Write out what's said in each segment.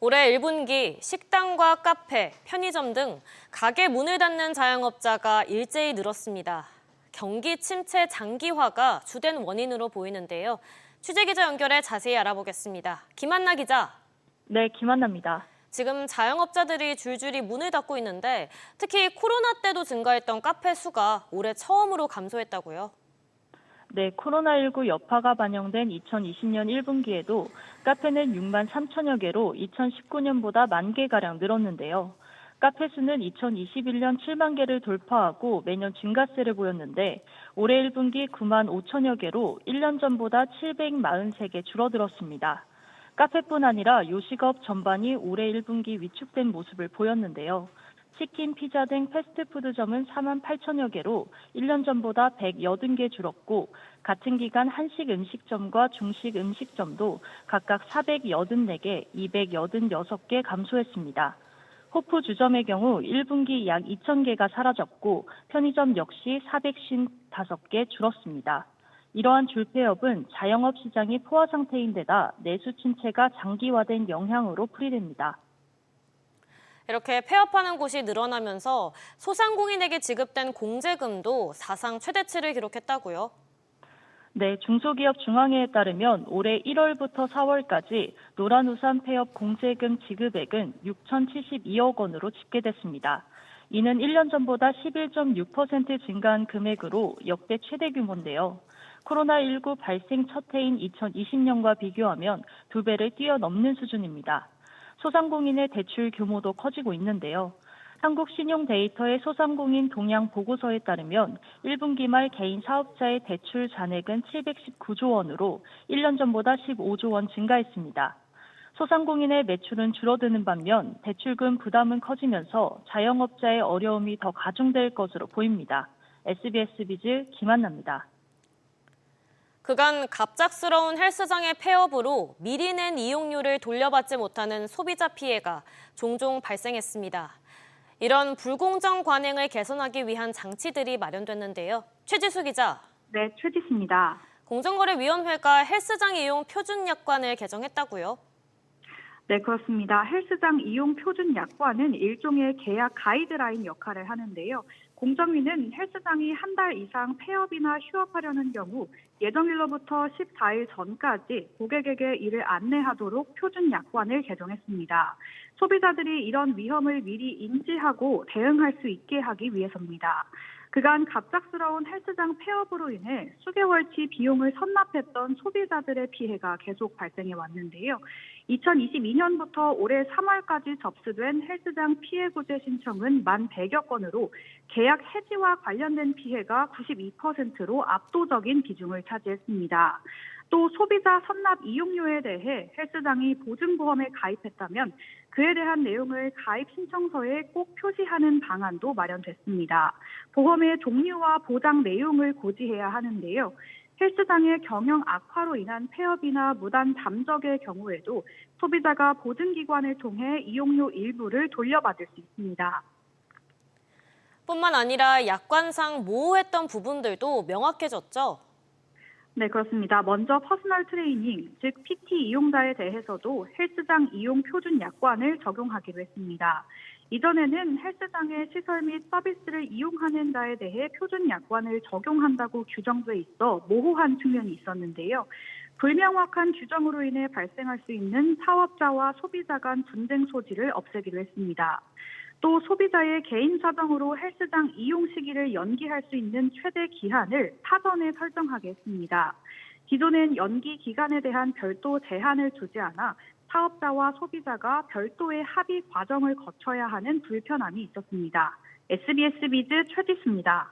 올해 1분기 식당과 카페, 편의점 등 가게 문을 닫는 자영업자가 일제히 늘었습니다. 경기 침체 장기화가 주된 원인으로 보이는데요. 취재기자 연결해 자세히 알아보겠습니다. 김한나 기자. 네, 김한나입니다. 지금 자영업자들이 줄줄이 문을 닫고 있는데 특히 코로나 때도 증가했던 카페 수가 올해 처음으로 감소했다고요? 네, 코로나19 여파가 반영된 2020년 1분기에도 카페는 6만 3천여 개로 2019년보다 1만 개가량 늘었는데요. 카페 수는 2021년 7만 개를 돌파하고 매년 증가세를 보였는데 올해 1분기 9만 5천여 개로 1년 전보다 743개 줄어들었습니다. 카페뿐 아니라 요식업 전반이 올해 1분기 위축된 모습을 보였는데요. 치킨, 피자 등 패스트푸드점은 4만 8천여 개로 1년 전보다 180개 줄었고 같은 기간 한식 음식점과 중식 음식점도 각각 484개, 286개 감소했습니다. 호프 주점의 경우 1분기 약 2,000개가 사라졌고 편의점 역시 455개 줄었습니다. 이러한 줄폐업은 자영업 시장이 포화 상태인데다 내수 침체가 장기화된 영향으로 풀이됩니다. 이렇게 폐업하는 곳이 늘어나면서 소상공인에게 지급된 공제금도 사상 최대치를 기록했다고요? 네, 중소기업중앙회에 따르면 올해 1월부터 4월까지 노란우산 폐업 공제금 지급액은 6,072억 원으로 집계됐습니다. 이는 1년 전보다 11.6% 증가한 금액으로 역대 최대 규모인데요. 코로나19 발생 첫 해인 2020년과 비교하면 2배를 뛰어넘는 수준입니다. 소상공인의 대출 규모도 커지고 있는데요. 한국신용데이터의 소상공인 동향 보고서에 따르면 1분기 말 개인 사업자의 대출 잔액은 719조 원으로 1년 전보다 15조 원 증가했습니다. 소상공인의 매출은 줄어드는 반면 대출금 부담은 커지면서 자영업자의 어려움이 더 가중될 것으로 보입니다. SBS 비즈 김한나입니다. 그간 갑작스러운 헬스장의 폐업으로 미리 낸 이용료를 돌려받지 못하는 소비자 피해가 종종 발생했습니다. 이런 불공정 관행을 개선하기 위한 장치들이 마련됐는데요. 최지수 기자. 네, 최지수입니다. 공정거래위원회가 헬스장 이용 표준 약관을 개정했다고요? 네, 그렇습니다. 헬스장 이용 표준 약관은 일종의 계약 가이드라인 역할을 하는데요. 공정위는 헬스장이 한 달 이상 폐업이나 휴업하려는 경우 예정일로부터 14일 전까지 고객에게 이를 안내하도록 표준 약관을 개정했습니다. 소비자들이 이런 위험을 미리 인지하고 대응할 수 있게 하기 위해서입니다. 그간 갑작스러운 헬스장 폐업으로 인해 수개월치 비용을 선납했던 소비자들의 피해가 계속 발생해 왔는데요. 2022년부터 올해 3월까지 접수된 헬스장 피해 구제 신청은 1,100여 건으로 계약 해지와 관련된 피해가 92%로 압도적인 비중을 차지했습니다. 또 소비자 선납 이용료에 대해 헬스장이 보증보험에 가입했다면 그에 대한 내용을 가입 신청서에 꼭 표시하는 방안도 마련됐습니다. 보험의 종류와 보장 내용을 고지해야 하는데요. 헬스장의 경영 악화로 인한 폐업이나 무단 잠적의 경우에도 소비자가 보증기관을 통해 이용료 일부를 돌려받을 수 있습니다. 뿐만 아니라 약관상 모호했던 부분들도 명확해졌죠? 네, 그렇습니다. 먼저 퍼스널 트레이닝, 즉 PT 이용자에 대해서도 헬스장 이용 표준 약관을 적용하기로 했습니다. 이전에는 헬스장의 시설 및 서비스를 이용하는 자에 대해 표준 약관을 적용한다고 규정돼 있어 모호한 측면이 있었는데요. 불명확한 규정으로 인해 발생할 수 있는 사업자와 소비자 간 분쟁 소지를 없애기로 했습니다. 또 소비자의 개인 사정으로 헬스장 이용 시기를 연기할 수 있는 최대 기한을 사전에 설정하게 했습니다. 기존엔 연기 기간에 대한 별도 제한을 두지 않아 사업자와 소비자가 별도의 합의 과정을 거쳐야 하는 불편함이 있었습니다. SBS 비즈 최지수입니다.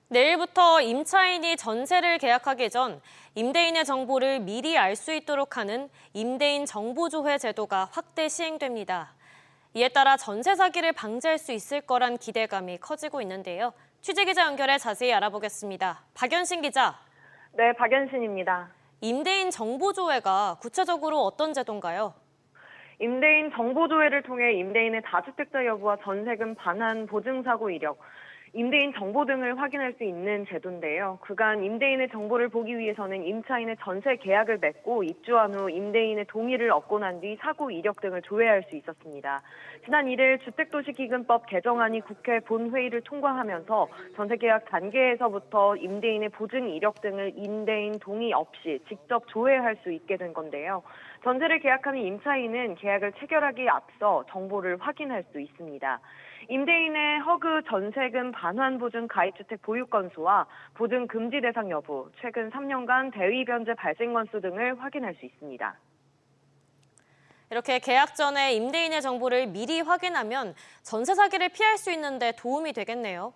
내일부터 임차인이 전세를 계약하기 전 임대인의 정보를 미리 알 수 있도록 하는 임대인 정보조회 제도가 확대 시행됩니다. 이에 따라 전세 사기를 방지할 수 있을 거란 기대감이 커지고 있는데요. 취재기자 연결해 자세히 알아보겠습니다. 박연신 기자. 네, 박연신입니다. 임대인 정보조회가 구체적으로 어떤 제도인가요? 임대인 정보조회를 통해 임대인의 다주택자 여부와 전세금 반환 보증사고 이력, 임대인 정보 등을 확인할 수 있는 제도인데요. 그간 임대인의 정보를 보기 위해서는 임차인의 전세 계약을 맺고 입주한 후 임대인의 동의를 얻고 난 뒤 사고 이력 등을 조회할 수 있었습니다. 지난 1일 주택도시기금법 개정안이 국회 본회의를 통과하면서 전세계약 단계에서부터 임대인의 보증 이력 등을 임대인 동의 없이 직접 조회할 수 있게 된 건데요. 전세를 계약하는 임차인은 계약을 체결하기에 앞서 정보를 확인할 수 있습니다. 임대인의 허그 전세금 반환 보증 가입주택 보유 건수와 보증 금지 대상 여부, 최근 3년간 대위 변제 발생 건수 등을 확인할 수 있습니다. 이렇게 계약 전에 임대인의 정보를 미리 확인하면 전세 사기를 피할 수 있는데 도움이 되겠네요.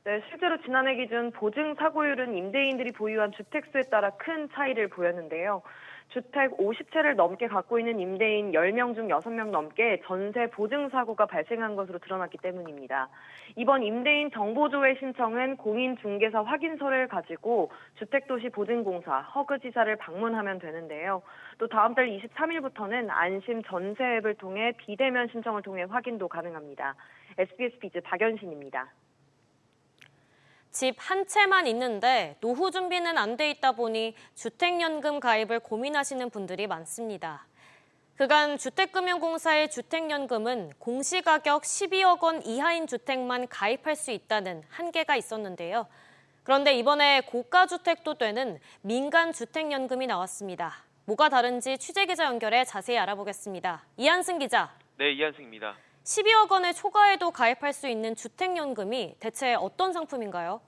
네, 실제로 지난해 기준 보증 사고율은 임대인들이 보유한 주택수에 따라 큰 차이를 보였는데요. 주택 50채를 넘게 갖고 있는 임대인 10명 중 6명 넘게 전세 보증 사고가 발생한 것으로 드러났기 때문입니다. 이번 임대인 정보조회 신청은 공인중개사 확인서를 가지고 주택도시보증공사, 허그지사를 방문하면 되는데요. 또 다음 달 23일부터는 안심 전세 앱을 통해 비대면 신청을 통해 확인도 가능합니다. SBS 비즈 박연신입니다. 집 한 채만 있는데 노후 준비는 안 돼 있다 보니 주택연금 가입을 고민하시는 분들이 많습니다. 그간 주택금융공사의 주택연금은 공시가격 12억 원 이하인 주택만 가입할 수 있다는 한계가 있었는데요. 그런데 이번에 고가주택도 되는 민간주택연금이 나왔습니다. 뭐가 다른지 취재기자 연결해 자세히 알아보겠습니다. 이한승 기자. 네, 이한승입니다. 12억 원을 초과해도 가입할 수 있는 주택연금이 대체 어떤 상품인가요?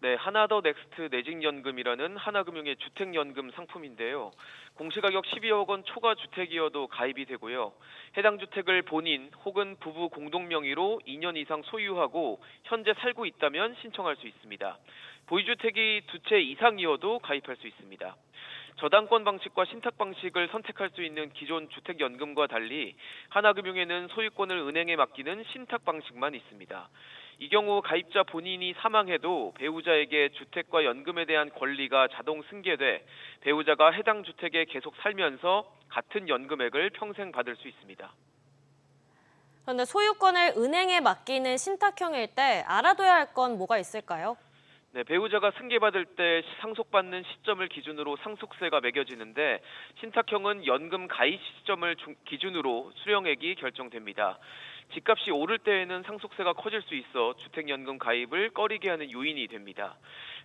네, 하나더넥스트 내직연금이라는 하나금융의 주택연금 상품인데요. 공시가격 12억 원 초과 주택이어도 가입이 되고요. 해당 주택을 본인 혹은 부부 공동 명의로 2년 이상 소유하고 현재 살고 있다면 신청할 수 있습니다. 보유주택이 2채 이상이어도 가입할 수 있습니다. 저당권 방식과 신탁 방식을 선택할 수 있는 기존 주택연금과 달리 하나금융에는 소유권을 은행에 맡기는 신탁 방식만 있습니다. 이 경우 가입자 본인이 사망해도 배우자에게 주택과 연금에 대한 권리가 자동 승계돼 배우자가 해당 주택에 계속 살면서 같은 연금액을 평생 받을 수 있습니다. 그런데 소유권을 은행에 맡기는 신탁형일 때 알아둬야 할 건 뭐가 있을까요? 네, 배우자가 승계받을 때 상속받는 시점을 기준으로 상속세가 매겨지는데 신탁형은 연금 가입 시점을 기준으로 수령액이 결정됩니다. 집값이 오를 때에는 상속세가 커질 수 있어 주택연금 가입을 꺼리게 하는 요인이 됩니다.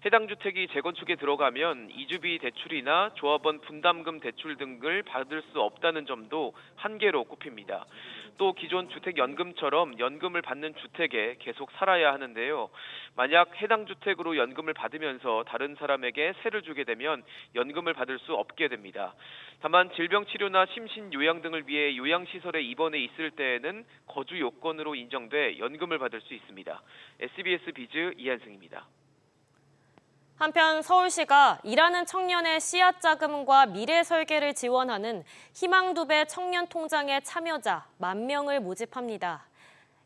해당 주택이 재건축에 들어가면 이주비 대출이나 조합원 분담금 대출 등을 받을 수 없다는 점도 한계로 꼽힙니다. 또 기존 주택연금처럼 연금을 받는 주택에 계속 살아야 하는데요. 만약 해당 주택으로 연금을 받으면서 다른 사람에게 세를 주게 되면 연금을 받을 수 없게 됩니다. 다만 질병치료나 심신요양 등을 위해 요양시설에 입원해 있을 때에는 거주 요건으로 인정돼 연금을 받을 수 있습니다. SBS 비즈 이한승입니다. 한편 서울시가 일하는 청년의 씨앗 자금과 미래 설계를 지원하는 희망2배 청년 통장의 참여자 10,000명을 모집합니다.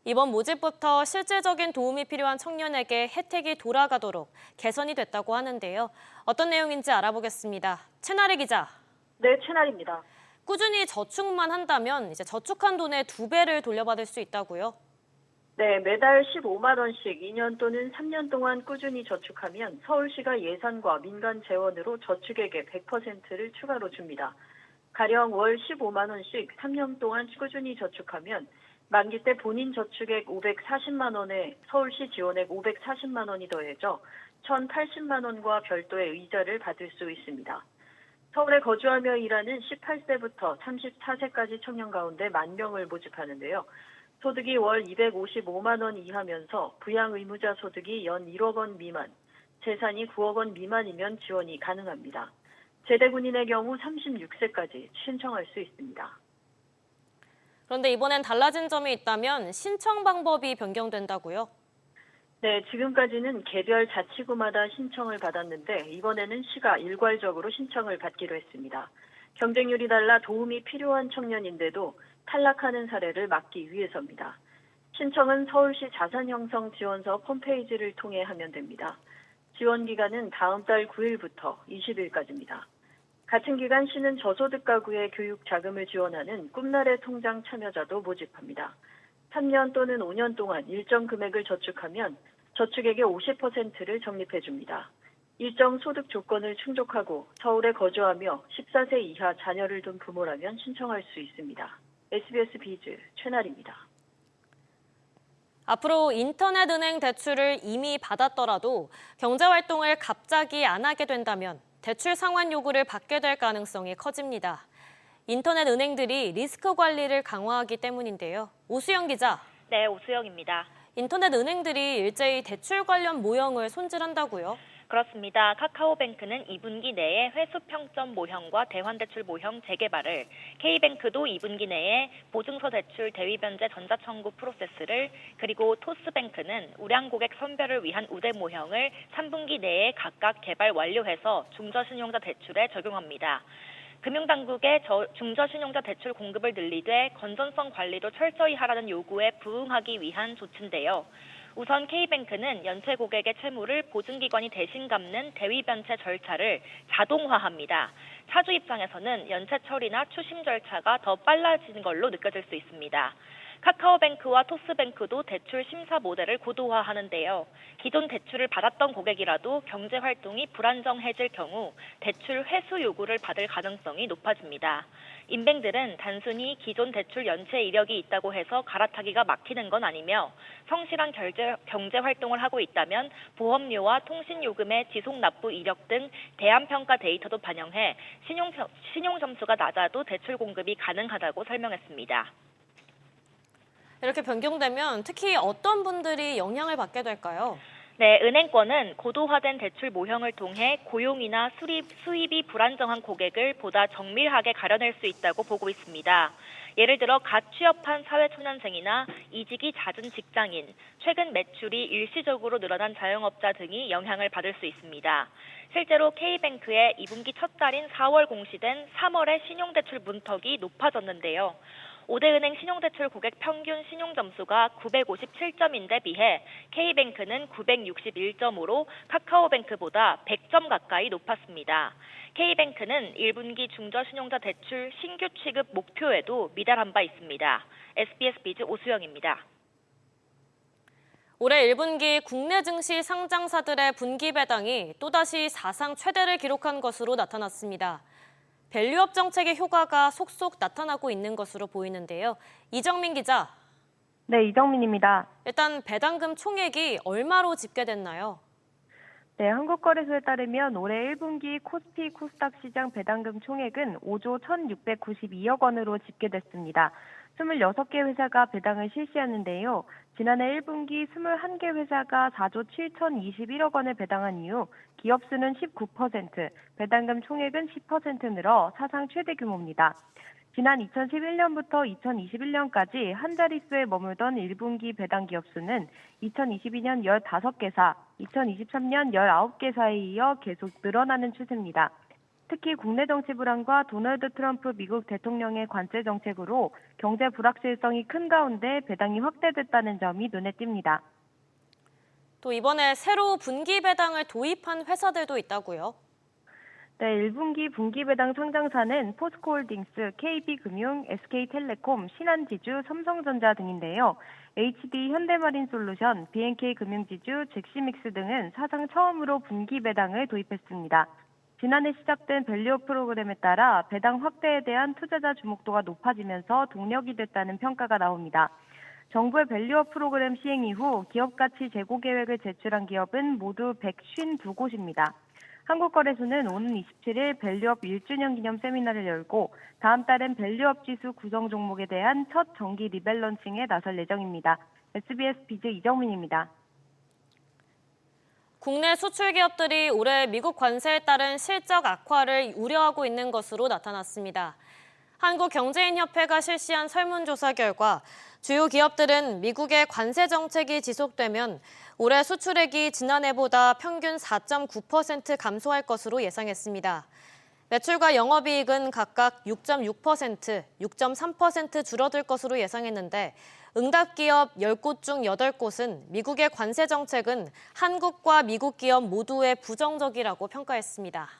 이번 모집부터 실질적인 도움이 필요한 청년에게 혜택이 돌아가도록 개선이 됐다고 하는데요. 어떤 내용인지 알아보겠습니다. 최나리 기자. 네, 최나리입니다. 꾸준히 저축만 한다면 이제 저축한 돈의 2배를 돌려받을 수 있다고요? 네, 매달 15만 원씩 2년 또는 3년 동안 꾸준히 저축하면 서울시가 예산과 민간 재원으로 저축액의 100%를 추가로 줍니다. 가령 월 15만 원씩 3년 동안 꾸준히 저축하면 만기 때 본인 저축액 540만 원에 서울시 지원액 540만 원이 더해져 1,080만 원과 별도의 의자를 받을 수 있습니다. 서울에 거주하며 일하는 18세부터 34세까지 청년 가운데 10,000명을 모집하는데요. 소득이 월 255만 원 이하면서 부양 의무자 소득이 연 1억 원 미만, 재산이 9억 원 미만이면 지원이 가능합니다. 제대 군인의 경우 36세까지 신청할 수 있습니다. 그런데 이번엔 달라진 점이 있다면 신청 방법이 변경된다고요? 네, 지금까지는 개별 자치구마다 신청을 받았는데 이번에는 시가 일괄적으로 신청을 받기로 했습니다. 경쟁률이 달라 도움이 필요한 청년인데도 탈락하는 사례를 막기 위해서입니다. 신청은 서울시 자산형성지원서 홈페이지를 통해 하면 됩니다. 지원 기간은 다음 달 9일부터 20일까지입니다. 같은 기간 시는 저소득 가구의 교육 자금을 지원하는 꿈나래 통장 참여자도 모집합니다. 3년 또는 5년 동안 일정 금액을 저축하면 저축액의 50%를 적립해줍니다. 일정 소득 조건을 충족하고 서울에 거주하며 14세 이하 자녀를 둔 부모라면 신청할 수 있습니다. SBS 비즈 최나리입니다. 앞으로 인터넷 은행 대출을 이미 받았더라도 경제활동을 갑자기 안 하게 된다면 대출 상환 요구를 받게 될 가능성이 커집니다. 인터넷 은행들이 리스크 관리를 강화하기 때문인데요. 오수영 기자. 네, 오수영입니다. 인터넷 은행들이 일제히 대출 관련 모형을 손질한다고요? 그렇습니다. 카카오뱅크는 2분기 내에 회수평점 모형과 대환대출 모형 재개발을, K뱅크도 2분기 내에 보증서 대출 대위변제 전자청구 프로세스를, 그리고 토스뱅크는 우량고객 선별을 위한 우대 모형을 3분기 내에 각각 개발 완료해서 중저신용자 대출에 적용합니다. 금융당국의 중저신용자 대출 공급을 늘리되 건전성 관리도 철저히 하라는 요구에 부응하기 위한 조치인데요. 우선 K뱅크는 연체 고객의 채무를 보증기관이 대신 갚는 대위변체 절차를 자동화합니다. 차주 입장에서는 연체 처리나 추심 절차가 더 빨라지는 걸로 느껴질 수 있습니다. 카카오뱅크와 토스뱅크도 대출 심사 모델을 고도화하는데요. 기존 대출을 받았던 고객이라도 경제활동이 불안정해질 경우 대출 회수 요구를 받을 가능성이 높아집니다. 인뱅들은 단순히 기존 대출 연체 이력이 있다고 해서 갈아타기가 막히는 건 아니며 성실한 경제활동을 하고 있다면 보험료와 통신요금의 지속납부 이력 등 대안평가 데이터도 반영해 신용점수가 낮아도 대출 공급이 가능하다고 설명했습니다. 이렇게 변경되면 특히 어떤 분들이 영향을 받게 될까요? 네, 은행권은 고도화된 대출 모형을 통해 고용이나 수입이 불안정한 고객을 보다 정밀하게 가려낼 수 있다고 보고 있습니다. 예를 들어 갓 취업한 사회초년생이나 이직이 잦은 직장인, 최근 매출이 일시적으로 늘어난 자영업자 등이 영향을 받을 수 있습니다. 실제로 K뱅크의 2분기 첫 달인 4월 공시된 3월의 신용대출 문턱이 높아졌는데요. 5대 은행 신용대출 고객 평균 신용점수가 957점인데 비해 K뱅크는 961점으로 카카오뱅크보다 100점 가까이 높았습니다. K뱅크는 1분기 중저신용자 대출 신규 취급 목표에도 미달한 바 있습니다. SBS 비즈 오수영입니다. 올해 1분기 국내 증시 상장사들의 분기 배당이 또다시 사상 최대를 기록한 것으로 나타났습니다. 밸류업 정책의 효과가 속속 나타나고 있는 것으로 보이는데요. 이정민 기자. 네, 이정민입니다. 일단 배당금 총액이 얼마로 집계됐나요? 네, 한국거래소에 따르면 올해 1분기 코스피 코스닥 시장 배당금 총액은 5조 1,692억 원으로 집계됐습니다. 26개 회사가 배당을 실시하는데요. 지난해 1분기 21개 회사가 4조 7,021억 원을 배당한 이후 기업 수는 19%, 배당금 총액은 10% 늘어 사상 최대 규모입니다. 지난 2011년부터 2021년까지 한 자릿수에 머물던 1분기 배당 기업 수는 2022년 15개사, 2023년 19개사에 이어 계속 늘어나는 추세입니다. 특히 국내 정치 불안과 도널드 트럼프 미국 대통령의 관세 정책으로 경제 불확실성이 큰 가운데 배당이 확대됐다는 점이 눈에 띕니다. 또 이번에 새로 분기 배당을 도입한 회사들도 있다고요? 네, 1분기 분기 배당 상장사는 포스코홀딩스, KB금융, SK텔레콤, 신한지주, 삼성전자 등인데요. HD 현대마린솔루션, BNK금융지주, 잭시믹스 등은 사상 처음으로 분기 배당을 도입했습니다. 지난해 시작된 밸류업 프로그램에 따라 배당 확대에 대한 투자자 주목도가 높아지면서 동력이 됐다는 평가가 나옵니다. 정부의 밸류업 프로그램 시행 이후 기업가치 재고 계획을 제출한 기업은 모두 152곳입니다. 한국거래소는 오는 27일 밸류업 1주년 기념 세미나를 열고 다음 달엔 밸류업 지수 구성 종목에 대한 첫 정기 리밸런싱에 나설 예정입니다. SBS 비즈 이정민입니다. 국내 수출 기업들이 올해 미국 관세에 따른 실적 악화를 우려하고 있는 것으로 나타났습니다. 한국경제인협회가 실시한 설문조사 결과 주요 기업들은 미국의 관세 정책이 지속되면 올해 수출액이 지난해보다 평균 4.9% 감소할 것으로 예상했습니다. 매출과 영업이익은 각각 6.6%, 6.3% 줄어들 것으로 예상했는데 응답 기업 10곳 중 8곳은 미국의 관세 정책은 한국과 미국 기업 모두에 부정적이라고 평가했습니다.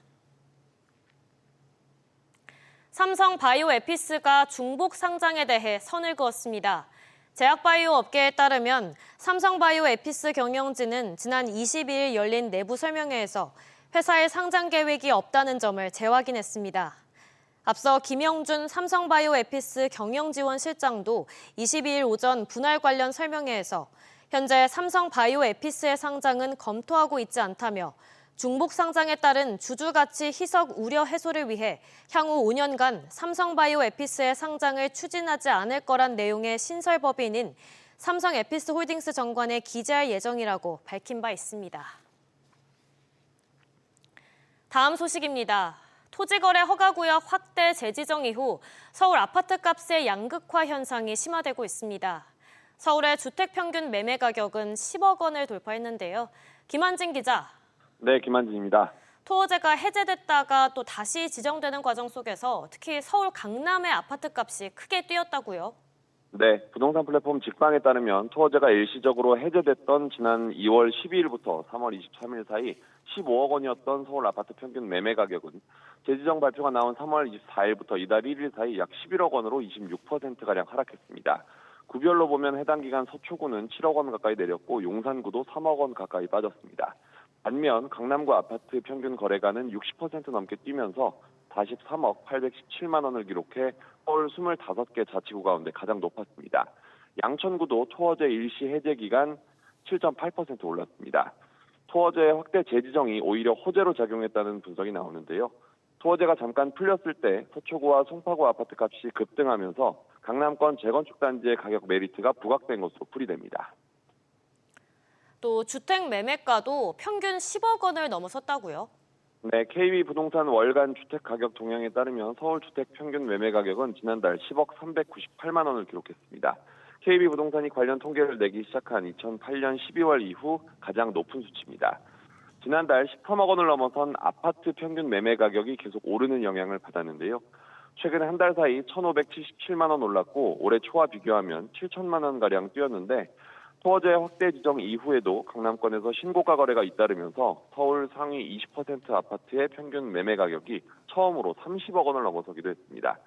삼성 바이오에피스가 중복 상장에 대해 선을 그었습니다. 제약바이오 업계에 따르면 삼성바이오 에피스 경영진은 지난 22일 열린 내부 설명회에서 회사의 상장 계획이 없다는 점을 재확인했습니다. 앞서 김영준 삼성바이오 에피스 경영지원실장도 22일 오전 분할 관련 설명회에서 현재 삼성바이오 에피스의 상장은 검토하고 있지 않다며 중복 상장에 따른 주주가치 희석 우려 해소를 위해 향후 5년간 삼성바이오 에피스의 상장을 추진하지 않을 거란 내용의 신설법인인 삼성에피스홀딩스 정관에 기재할 예정이라고 밝힌 바 있습니다. 다음 소식입니다. 토지거래 허가구역 확대 재지정 이후 서울 아파트값의 양극화 현상이 심화되고 있습니다. 서울의 주택 평균 매매 가격은 10억 원을 돌파했는데요. 김한진 기자. 네, 김한진입니다. 토어제가 해제됐다가 또 다시 지정되는 과정 속에서 특히 서울 강남의 아파트값이 크게 뛰었다고요? 네, 부동산 플랫폼 직방에 따르면 토어제가 일시적으로 해제됐던 지난 2월 12일부터 3월 23일 사이 15억 원이었던 서울 아파트 평균 매매 가격은 재지정 발표가 나온 3월 24일부터 이달 1일 사이 약 11억 원으로 26%가량 하락했습니다. 구별로 보면 해당 기간 서초구는 7억 원 가까이 내렸고 용산구도 3억 원 가까이 빠졌습니다. 반면 강남구 아파트 평균 거래가는 60% 넘게 뛰면서 43억 817만 원을 기록해 서울 25개 자치구 가운데 가장 높았습니다. 양천구도 토어제 일시 해제 기간 7.8% 올랐습니다. 토어제 확대 재지정이 오히려 호재로 작용했다는 분석이 나오는데요. 토어제가 잠깐 풀렸을 때 서초구와 송파구 아파트 값이 급등하면서 강남권 재건축 단지의 가격 메리트가 부각된 것으로 풀이됩니다. 또 주택 매매가도 평균 10억 원을 넘어섰다고요? 네, KB부동산 월간 주택 가격 동향에 따르면 서울 주택 평균 매매 가격은 지난달 10억 398만 원을 기록했습니다. KB부동산이 관련 통계를 내기 시작한 2008년 12월 이후 가장 높은 수치입니다. 지난달 13억 원을 넘어선 아파트 평균 매매 가격이 계속 오르는 영향을 받았는데요. 최근 한 달 사이 1,577만 원 올랐고 올해 초와 비교하면 7천만 원가량 뛰었는데 토어제 확대 지정 이후에도 강남권에서 신고가 거래가 잇따르면서 서울 상위 20% 아파트의 평균 매매 가격이 처음으로 30억 원을 넘어서기도 했습니다.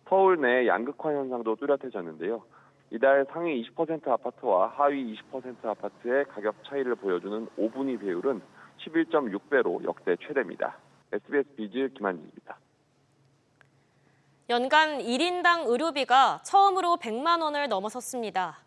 서울 내 양극화 현상도 뚜렷해졌는데요. 이달 상위 20% 아파트와 하위 20% 아파트의 가격 차이를 보여주는 5분위 배율은 11.6배로 역대 최대입니다. SBS 비즈 김한진입니다. 연간 1인당 의료비가 처음으로 100만 원을 넘어섰습니다.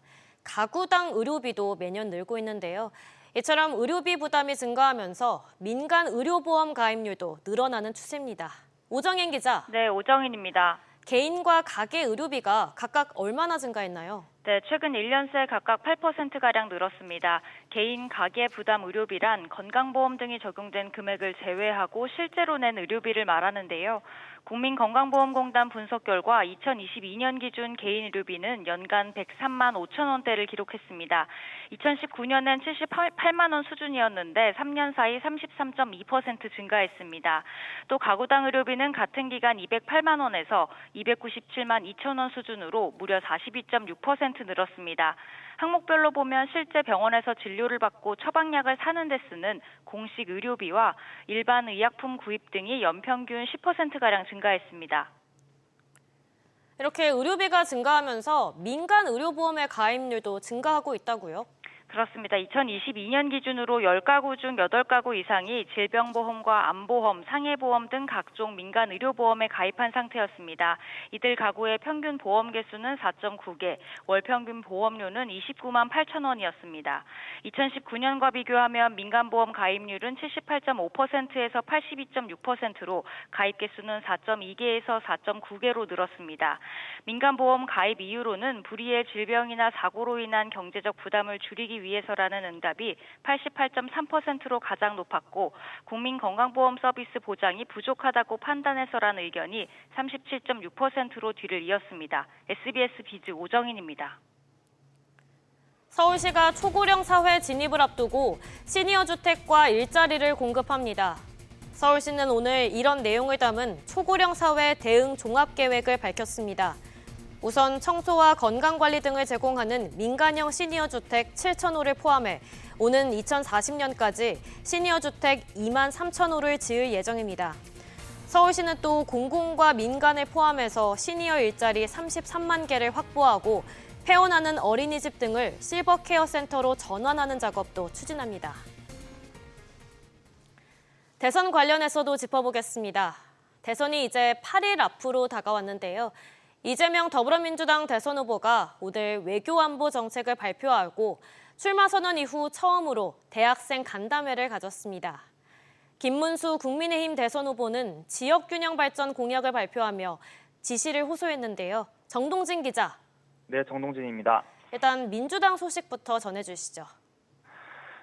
가구당 의료비도 매년 늘고 있는데요. 이처럼 의료비 부담이 증가하면서 민간 의료보험 가입률도 늘어나는 추세입니다. 오정인 기자. 네, 오정인입니다. 개인과 가계 의료비가 각각 얼마나 증가했나요? 네, 최근 1년 새 각각 8%가량 늘었습니다. 개인 가계 부담 의료비란 건강보험 등이 적용된 금액을 제외하고 실제로 낸 의료비를 말하는데요. 국민건강보험공단 분석 결과 2022년 기준 개인 의료비는 연간 103만 5천 원대를 기록했습니다. 2019년엔 78만 원 수준이었는데 3년 사이 33.2% 증가했습니다. 또 가구당 의료비는 같은 기간 208만 원에서 297만 2천 원 수준으로 무려 42.6% 늘었습니다. 항목별로 보면 실제 병원에서 진료를 받고 처방약을 사는 데 쓰는 공식 의료비와 일반 의약품 구입 등이 연평균 10%가량 증가했습니다. 이렇게 의료비가 증가하면서 민간 의료보험의 가입률도 증가하고 있다고요? 그렇습니다. 2022년 기준으로 10가구 중 8가구 이상이 질병보험과 암보험, 상해보험 등 각종 민간 의료보험에 가입한 상태였습니다. 이들 가구의 평균 보험 개수는 4.9개, 월 평균 보험료는 29만 8천 원이었습니다. 2019년과 비교하면 민간보험 가입률은 78.5%에서 82.6%로 가입 개수는 4.2개에서 4.9개로 늘었습니다. 민간보험 가입 이유로는 불의의 질병이나 사고로 인한 경제적 부담을 줄이기 위해서라는 응답이 88.3%로 가장 높았고 국민건강보험 서비스 보장이 부족하다고 판단해서라는 의견이 37.6%로 뒤를 이었습니다. SBS 비즈 오정인입니다. 서울시가 초고령 사회 진입을 앞두고 시니어 주택과 일자리를 공급합니다. 서울시는 오늘 이런 내용을 담은 초고령 사회 대응 종합계획을 밝혔습니다. 우선 청소와 건강관리 등을 제공하는 민간형 시니어 주택 7,000호를 포함해 오는 2040년까지 시니어 주택 2만 3,000호를 지을 예정입니다. 서울시는 또 공공과 민간을 포함해서 시니어 일자리 33만 개를 확보하고 폐원하는 어린이집 등을 실버케어 센터로 전환하는 작업도 추진합니다. 대선 관련해서도 짚어보겠습니다. 대선이 이제 8일 앞으로 다가왔는데요. 이재명 더불어민주당 대선 후보가 오늘 외교안보 정책을 발표하고 출마 선언 이후 처음으로 대학생 간담회를 가졌습니다. 김문수 국민의힘 대선 후보는 지역균형 발전 공약을 발표하며 지시를 호소했는데요. 정동진 기자. 네, 정동진입니다. 일단 민주당 소식부터 전해주시죠.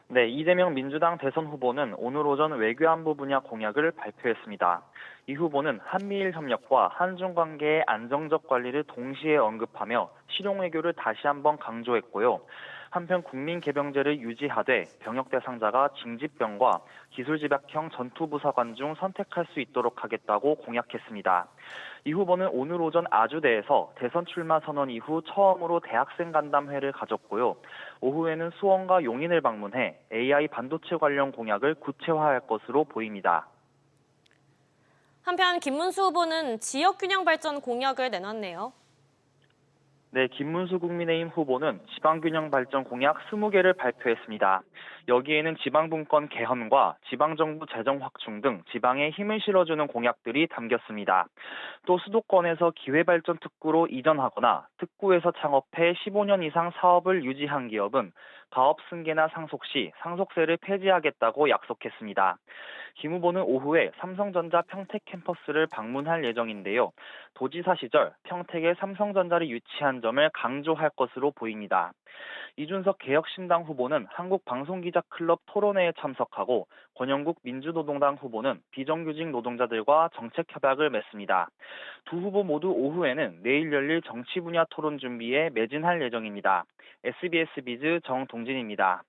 네, 이재명 민주당 대선 후보는 오늘 오전 외교안보 분야 공약을 발표했습니다. 이 후보는 한미일 협력과 한중 관계의 안정적 관리를 동시에 언급하며 실용외교를 다시 한번 강조했고요. 한편 국민개병제를 유지하되 병역 대상자가 징집병과 기술집약형 전투부사관 중 선택할 수 있도록 하겠다고 공약했습니다. 이 후보는 오늘 오전 아주대에서 대선 출마 선언 이후 처음으로 대학생 간담회를 가졌고요. 오후에는 수원과 용인을 방문해 AI 반도체 관련 공약을 구체화할 것으로 보입니다. 한편 김문수 후보는 지역균형 발전 공약을 내놨네요. 네, 김문수 국민의힘 후보는 지방균형 발전 공약 20개를 발표했습니다. 여기에는 지방분권 개헌과 지방정부 재정 확충 등 지방에 힘을 실어주는 공약들이 담겼습니다. 또 수도권에서 기회발전 특구로 이전하거나 특구에서 창업해 15년 이상 사업을 유지한 기업은 가업 승계나 상속 시 상속세를 폐지하겠다고 약속했습니다. 김 후보는 오후에 삼성전자 평택 캠퍼스를 방문할 예정인데요. 도지사 시절 평택에 삼성전자를 유치한 점을 강조할 것으로 보입니다. 이준석 개혁신당 후보는 한국방송기자클럽 토론회에 참석하고 권영국 민주노동당 후보는 비정규직 노동자들과 정책협약을 맺습니다. 두 후보 모두 오후에는 내일 열릴 정치 분야 토론 준비에 매진할 예정입니다. SBS 비즈 정동진입니다.